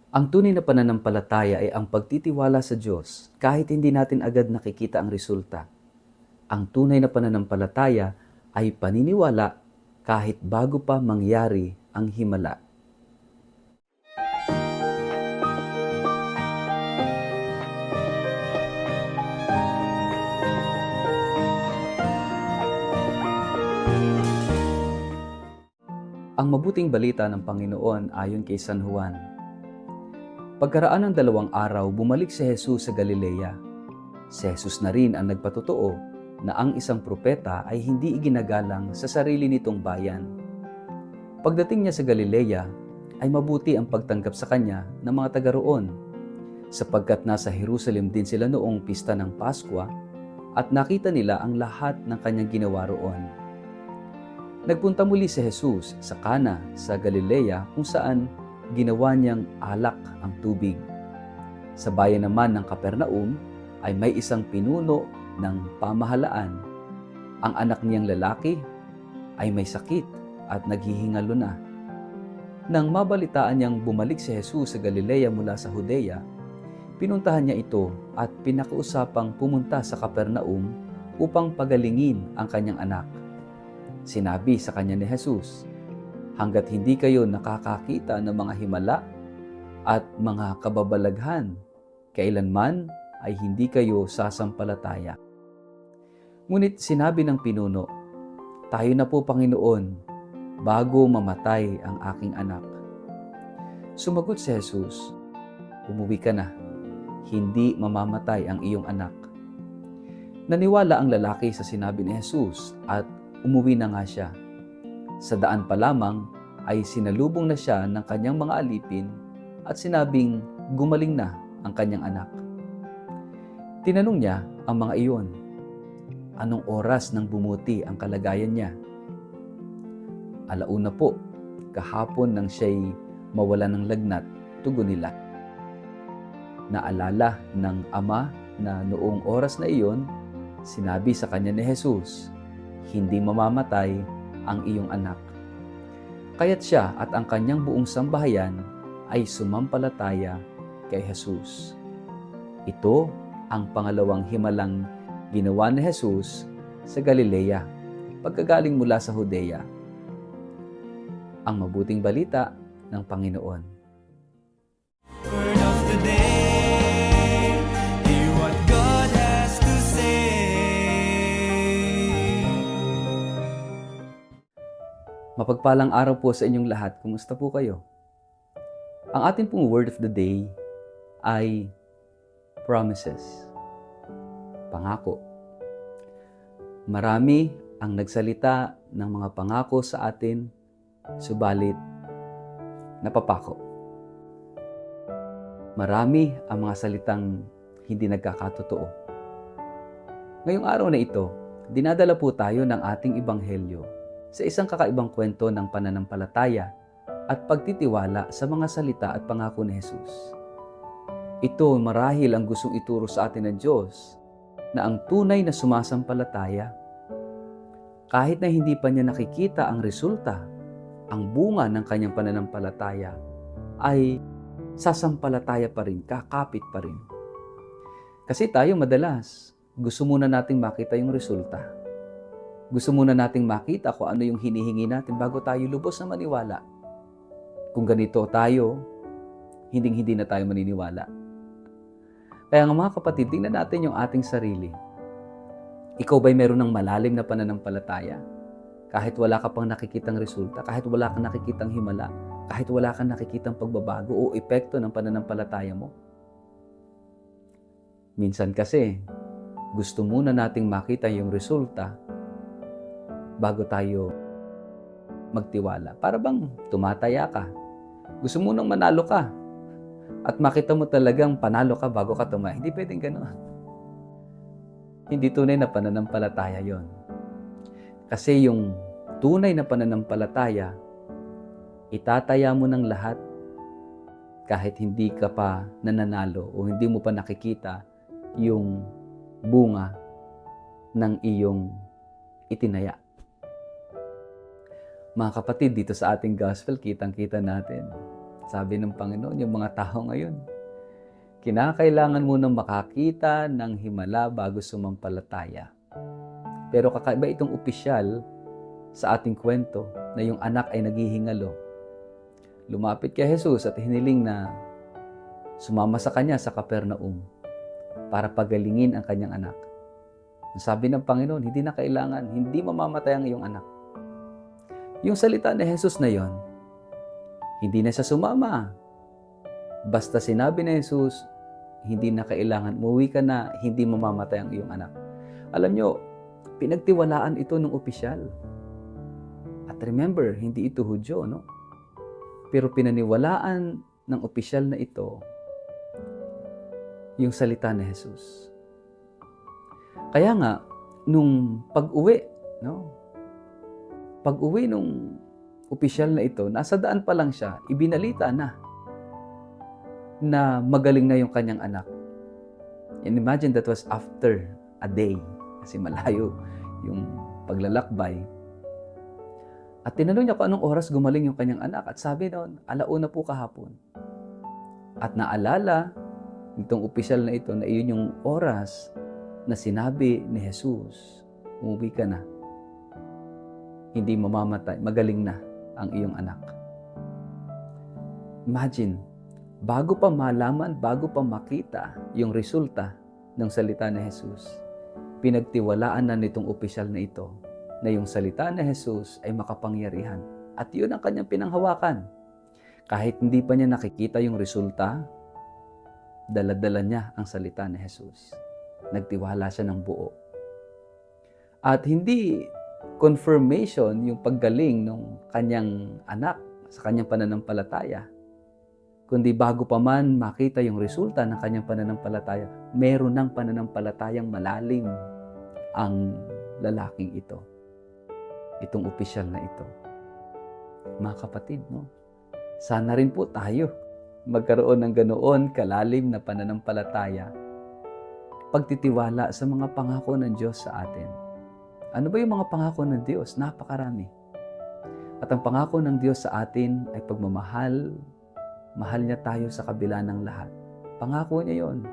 Ang tunay na pananampalataya ay ang pagtitiwala sa Diyos kahit hindi natin agad nakikita ang resulta. Ang tunay na pananampalataya ay paniniwala kahit bago pa mangyari ang himala. Ang mabuting balita ng Panginoon ayon kay San Juan. Pagkaraan ng 2 araw, bumalik si Jesus sa Galilea. Si Jesus na rin ang nagpatotoo na ang isang propeta ay hindi iginagalang sa sarili nitong bayan. Pagdating niya sa Galilea, ay mabuti ang pagtanggap sa kanya ng mga taga roon, sapagkat nasa Jerusalem din sila noong pista ng Paskwa at nakita nila ang lahat ng kanyang ginawa roon. Nagpunta muli si Jesus sa Cana sa Galilea kung saan ginawa niyang alak ang tubig. Sa bayan naman ng Capernaum ay may isang pinuno ng pamahalaan. Ang anak niyang lalaki ay may sakit at naghihingalo na. Nang mabalitaan niyang bumalik si Jesus sa Galilea mula sa Judea, pinuntahan niya ito at pinakausapang pumunta sa Capernaum upang pagalingin ang kanyang anak. Sinabi sa kanya ni Jesus, "Hanggat hindi kayo nakakakita ng mga himala at mga kababalaghan, kailanman ay hindi kayo sasampalataya." Ngunit sinabi ng pinuno, "Tayo na po, Panginoon, bago mamatay ang aking anak." Sumagot si Jesus, "Umuwi ka na, hindi mamamatay ang iyong anak." Naniwala ang lalaki sa sinabi ni Jesus at umuwi na nga siya. Sa daan pa lamang ay sinalubong na siya ng kanyang mga alipin at sinabing gumaling na ang kanyang anak. Tinanong niya ang mga iyon, anong oras nang bumuti ang kalagayan niya? "Alauna po, kahapon nang siya'y mawala ng lagnat," tugon nila. Naalala ng ama na noong oras na iyon, sinabi sa kanya ni Jesus, "Hindi mamamatay ang iyong anak." Kaya't siya at ang kanyang buong sambahayan ay sumampalataya kay Jesus. Ito ang pangalawang himalang ginawa ni Jesus sa Galilea, pagkagaling mula sa Judea. Ang mabuting balita ng Panginoon. Word of the day, hear what God has to say. Mapagpalang araw po sa inyong lahat. Kumusta po kayo? Ang ating pong word of the day ay promises. Pangako. Marami ang nagsalita ng mga pangako sa atin, subalit napapako. Marami ang mga salitang hindi nagkakatotoo. Ngayong araw na ito, dinadala po tayo ng ating ebanghelyo sa isang kakaibang kwento ng pananampalataya at pagtitiwala sa mga salita at pangako ni Jesus. Ito marahil ang gustong ituro sa atin ng Diyos na ang tunay na sumasampalataya, kahit na hindi pa niya nakikita ang resulta, ang bunga ng kanyang pananampalataya, ay sasampalataya pa rin, kakapit pa rin. Kasi tayo madalas, gusto muna nating makita yung resulta. Gusto muna nating makita kung ano yung hinihingi natin bago tayo lubos na maniwala. Kung ganito tayo, hindi na tayo maniniwala. Kaya nga mga kapatid, tingnan natin yung ating sarili. Ikaw ba'y meron ng malalim na pananampalataya? Kahit wala ka pang nakikitang resulta, kahit wala kang nakikitang himala, kahit wala kang nakikitang pagbabago o epekto ng pananampalataya mo? Minsan kasi, gusto muna nating makita yung resulta bago tayo magtiwala. Para bang tumataya ka. Gusto mo nang manalo ka at makita mo talagang panalo ka bago ka tumaya. Hindi pwedeng gano'n. Hindi tunay na pananampalataya yon. Kasi yung tunay na pananampalataya, itataya mo ng lahat kahit hindi ka pa nananalo o hindi mo pa nakikita yung bunga ng iyong itinaya. Mga kapatid, dito sa ating gospel, kitang-kita natin. Sabi ng Panginoon, yung mga tao ngayon, kinakailangan munang makakita ng himala bago sumampalataya. Pero kakaiba itong opisyal sa ating kwento na yung anak ay naghihingalo. Lumapit kay Jesus at hiniling na sumama sa kanya sa Capernaum para pagalingin ang kanyang anak. Sabi ng Panginoon, hindi na kailangan, hindi mamamatay ang iyong anak. Yung salita ni Jesus na yon, hindi na siya sumama. Basta sinabi ni Jesus, hindi na kailangan, umuwi ka na, hindi mamamatay ang iyong anak. Alam nyo, pinagtiwalaan ito ng opisyal. At remember, hindi ito Hudyo, no? Pero pinaniwalaan ng opisyal na ito yung salita ni Jesus. Kaya nga, nung pag-uwi, no? Pag-uwi nung opisyal na ito, nasa daan pa lang siya, ibinalita na magaling na yung kanyang anak. And imagine that was after a day, kasi malayo yung paglalakbay. At tinanong niya kung anong oras gumaling yung kanyang anak. At sabi noon, 1:00 po kahapon. At naalala nitong opisyal na ito na iyon yung oras na sinabi ni Jesus, umuwi ka na. Hindi mamamatay, magaling na ang iyong anak. Imagine, bago pa malaman, bago pa makita yung resulta ng salita ni Jesus, pinagtiwalaan na nitong opisyal na ito na yung salita ni Jesus ay makapangyarihan. At yun ang kanyang pinanghawakan. Kahit hindi pa niya nakikita yung resulta, dala-dala niya ang salita ni Jesus. Nagtiwala siya ng buo. At hindi confirmation yung paggaling ng kanyang anak sa kanyang pananampalataya, kundi bago pa man makita yung resulta ng kanyang pananampalataya, meron ng pananampalatayang malalim ang lalaking ito. Itong opisyal na ito. Mga kapatid, no? Sana rin po tayo magkaroon ng ganoon kalalim na pananampalataya, pagtitiwala sa mga pangako ng Diyos sa atin. Ano ba yung mga pangako ng Diyos? Napakarami. At ang pangako ng Diyos sa atin ay pagmamahal. Mahal niya tayo sa kabila ng lahat. Pangako niya yon.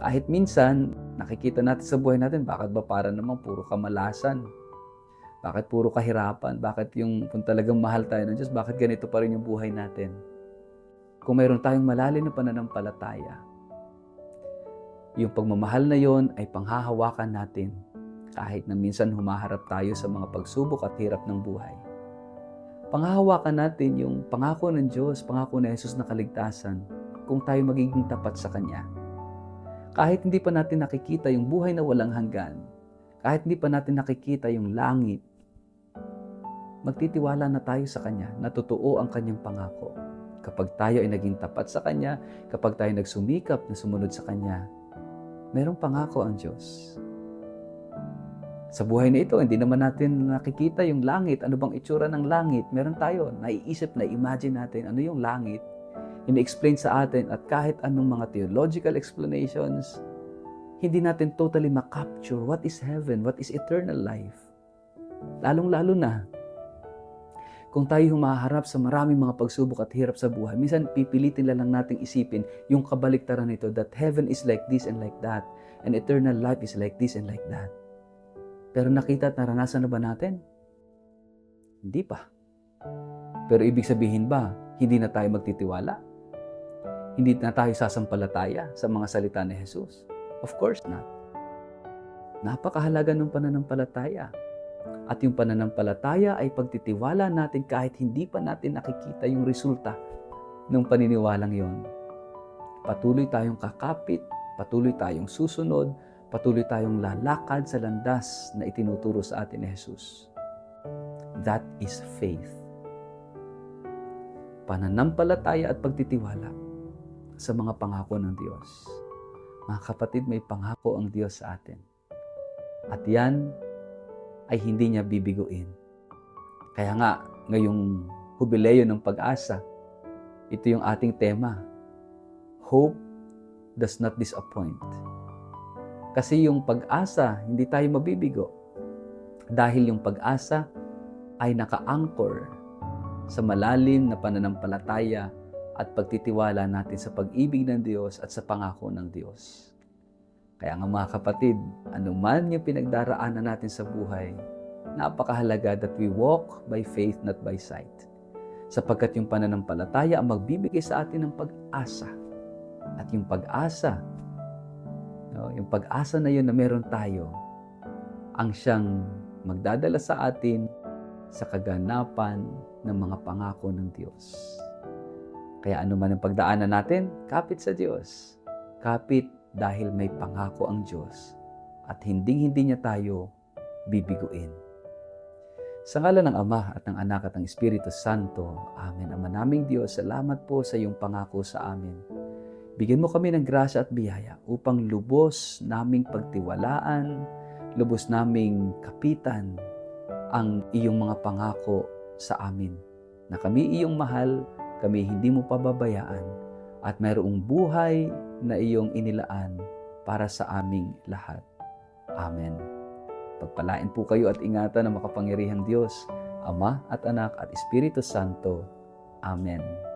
Kahit minsan, nakikita natin sa buhay natin, bakit ba para naman puro kamalasan? Bakit puro kahirapan? Bakit kung talagang mahal tayo ng Diyos, bakit ganito pa rin yung buhay natin? Kung mayroon tayong malalim na pananampalataya, yung pagmamahal na yon ay panghahawakan natin kahit na minsan humaharap tayo sa mga pagsubok at hirap ng buhay. Panghahawakan natin yung pangako ng Diyos, pangako ni Jesus na kaligtasan kung tayo magiging tapat sa Kanya. Kahit hindi pa natin nakikita yung buhay na walang hanggan, kahit hindi pa natin nakikita yung langit, magtitiwala na tayo sa Kanya na totoo ang Kanyang pangako. Kapag tayo ay naging tapat sa Kanya, kapag tayo nagsumikap na sumunod sa Kanya, mayroong pangako ang Diyos. Sa buhay na ito, hindi naman natin nakikita yung langit. Ano bang itsura ng langit? Meron tayo, naiisip na imagine natin ano yung langit. Ini-explain sa atin at kahit anong mga theological explanations, hindi natin totally ma-capture what is heaven, what is eternal life. Lalong-lalo na, kung tayo humaharap sa maraming mga pagsubok at hirap sa buhay, minsan pipilitin lang nating isipin yung kabaliktaran nito, that heaven is like this and like that, and eternal life is like this and like that. Pero nakita at naranasan na ba natin? Hindi pa. Pero ibig sabihin ba, hindi na tayo magtitiwala? Hindi na tayo sasampalataya sa mga salita ni Jesus? Of course not. Napakahalaga ng pananampalataya. At yung pananampalataya ay pagtitiwala natin kahit hindi pa natin nakikita yung resulta ng paniniwalang yon. Patuloy tayong kakapit, patuloy tayong susunod, patuloy tayong lalakad sa landas na itinuturo sa atin ni Jesus. That is faith. Pananampalataya at pagtitiwala sa mga pangako ng Diyos. Mga kapatid, may pangako ang Diyos sa atin. At yan ay hindi niya bibiguin. Kaya nga, ngayong Hubileo ng Pag-asa, ito yung ating tema. Hope does not disappoint. Kasi yung pag-asa, hindi tayo mabibigo. Dahil yung pag-asa ay naka-anchor sa malalim na pananampalataya at pagtitiwala natin sa pag-ibig ng Diyos at sa pangako ng Diyos. Kaya nga mga kapatid, anuman yung pinagdaraanan natin sa buhay, napakahalaga that we walk by faith, not by sight. Sapagkat yung pananampalataya ang magbibigay sa atin ng pag-asa. At yung pag-asa, yung pag-asa na yun na meron tayo, ang siyang magdadala sa atin sa kaganapan ng mga pangako ng Diyos. Kaya anuman ang pagdaanan natin, kapit sa Diyos. Kapit dahil may pangako ang Diyos at hindi niya tayo bibiguin. Sa ngalan ng Ama at ng Anak at ng Espiritu Santo, Amen. Ama naming Diyos, salamat po sa iyong pangako sa amin. Bigyan mo kami ng grasya at biyaya upang lubos naming pagtiwalaan, lubos naming kapitan ang iyong mga pangako sa amin. Na kami iyong mahal, kami hindi mo pababayaan, at mayroong buhay na iyong inilaan para sa aming lahat. Amen. Pagpalain po kayo at ingatan ng makapangyarihang Diyos, Ama at Anak at Espiritu Santo. Amen.